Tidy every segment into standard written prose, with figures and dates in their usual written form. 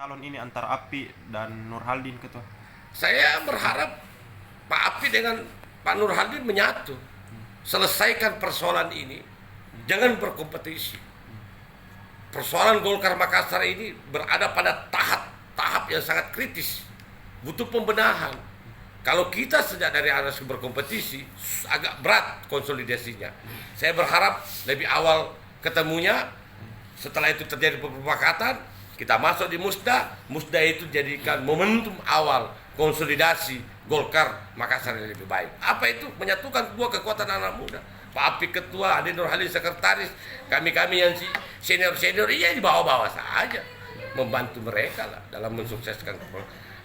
calon ini antara Api dan Nurhaldin ketua? Saya berharap Pak Api dengan Pak Nurhaldin menyatu, selesaikan persoalan ini, jangan berkompetisi. Persoalan Golkar Makassar ini berada pada tahap yang sangat kritis, butuh pembenahan. Kalau kita sejak dari atas berkompetisi, agak berat konsolidasinya. Saya berharap lebih awal ketemunya, setelah itu terjadi permufakatan, kita masuk di Musda. Musda itu jadikan momentum awal konsolidasi Golkar Makassar yang lebih baik. Apa itu? Menyatukan dua kekuatan anak muda. Pak Api ketua, Ade Nurhaldin sekretaris, kami yang senior, iya di bawah-bawah saja, membantu mereka lah dalam mensukseskan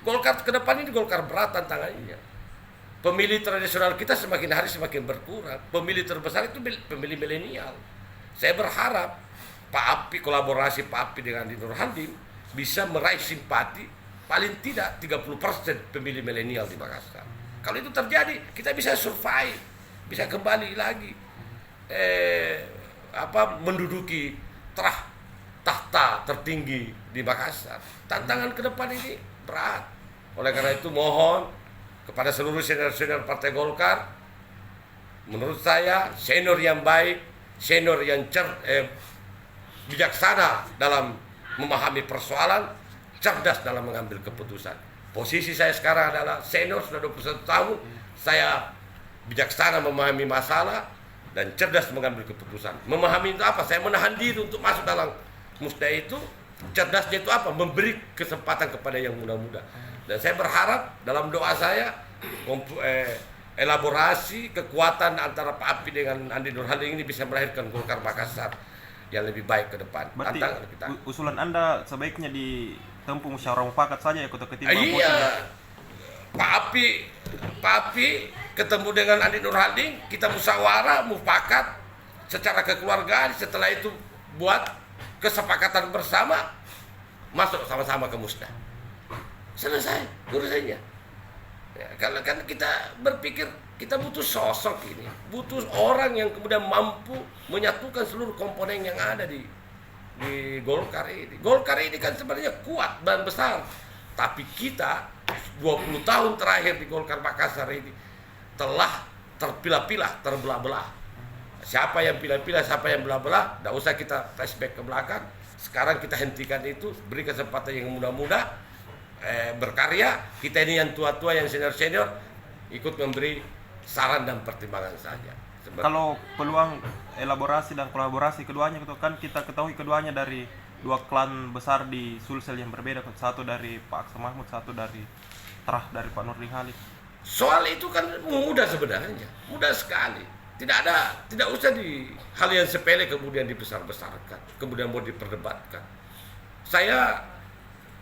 Golkar ke depan. Ini Golkar berat tantangannya. Pemilih tradisional kita semakin hari semakin berkurang. Pemilih terbesar itu pemilih milenial. Saya berharap Pak Api, kolaborasi Pak Api dengan Ade Nurhaldin bisa meraih simpati paling tidak 30% pemilih milenial di Makassar. Kalau itu terjadi, kita bisa survive, bisa kembali lagi menduduki tahta tertinggi di Makassar. Tantangan ke depan ini berat. Oleh karena itu mohon kepada seluruh senior Partai Golkar, menurut saya senior yang baik, senior yang bijaksana dalam memahami persoalan, cerdas dalam mengambil keputusan. Posisi saya sekarang adalah senior, sudah 21 tahun, saya bijaksana memahami masalah dan cerdas mengambil keputusan. Memahami itu apa? Saya menahan diri untuk masuk dalam Musda itu. Cerdasnya itu apa? Memberi kesempatan kepada yang muda-muda. Dan saya berharap dalam doa saya elaborasi kekuatan antara Pak Api dengan Ade Nurhaldin ini bisa melahirkan Golkar Makassar yang lebih baik ke depan. Berarti usulan Anda sebaiknya ditempuh musyawarah mufakat saja ya ketimbang iya. Pak Api ketemu dengan Ade Nurhaldin, kita musyawarah mufakat secara kekeluargaan, setelah itu buat kesepakatan bersama, masuk sama-sama ke Musda. Selesai urusannya. Ya, kalau kan kita berpikir kita butuh sosok ini, butuh orang yang kemudian mampu menyatukan seluruh komponen yang ada di Golkar ini. Golkar ini kan sebenarnya kuat dan besar, tapi kita 20 tahun terakhir di Golkar Makassar ini telah terpilah-pilah, terbelah-belah. Siapa yang pilih-pilih, siapa yang belah-belah, tidak usah kita flashback ke belakang. Sekarang kita hentikan itu, beri kesempatan yang muda-muda berkarya. Kita ini yang tua-tua, yang senior-senior, ikut memberi saran dan pertimbangan saja. Kalau peluang elaborasi dan kolaborasi keduanya itu kan kita ketahui keduanya dari dua klan besar di Sulsel yang berbeda, satu dari Pak Aksa Mahmud, satu dari dari Pak Nurdin Halid. Soal itu kan mudah sebenarnya, mudah sekali. Tidak usah di hal yang sepele kemudian dibesar-besarkan, kemudian mau diperdebatkan. Saya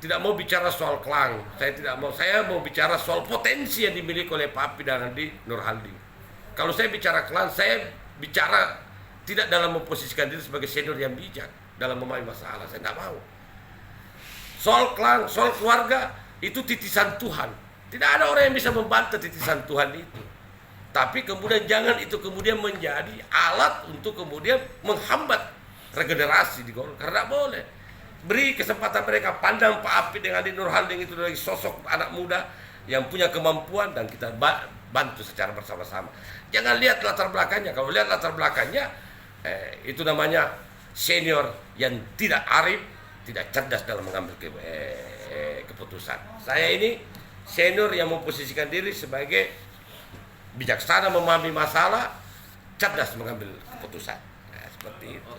tidak mau bicara soal klan, saya mau bicara soal potensi yang dimiliki oleh Pak Api dan Ade Nurhaldin. Kalau saya bicara klan, saya bicara tidak dalam memposisikan diri sebagai senior yang bijak dalam memahami masalah. Saya tidak mau. Soal klan, soal keluarga, itu titisan Tuhan. Tidak ada orang yang bisa membantah titisan Tuhan itu. Tapi kemudian jangan itu kemudian menjadi alat untuk kemudian menghambat regenerasi di Golkar. Tidak boleh. Beri kesempatan mereka, pandang Pak Api dengan Ade Nurhaldin itu dari sosok anak muda yang punya kemampuan, dan kita bantu secara bersama-sama. Jangan lihat latar belakangnya. Kalau lihat latar belakangnya, itu namanya senior yang tidak arif, tidak cerdas dalam mengambil keputusan. Saya ini senior yang memposisikan diri sebagai bijaksana memahami masalah, cerdas mengambil keputusan. Nah, seperti itu.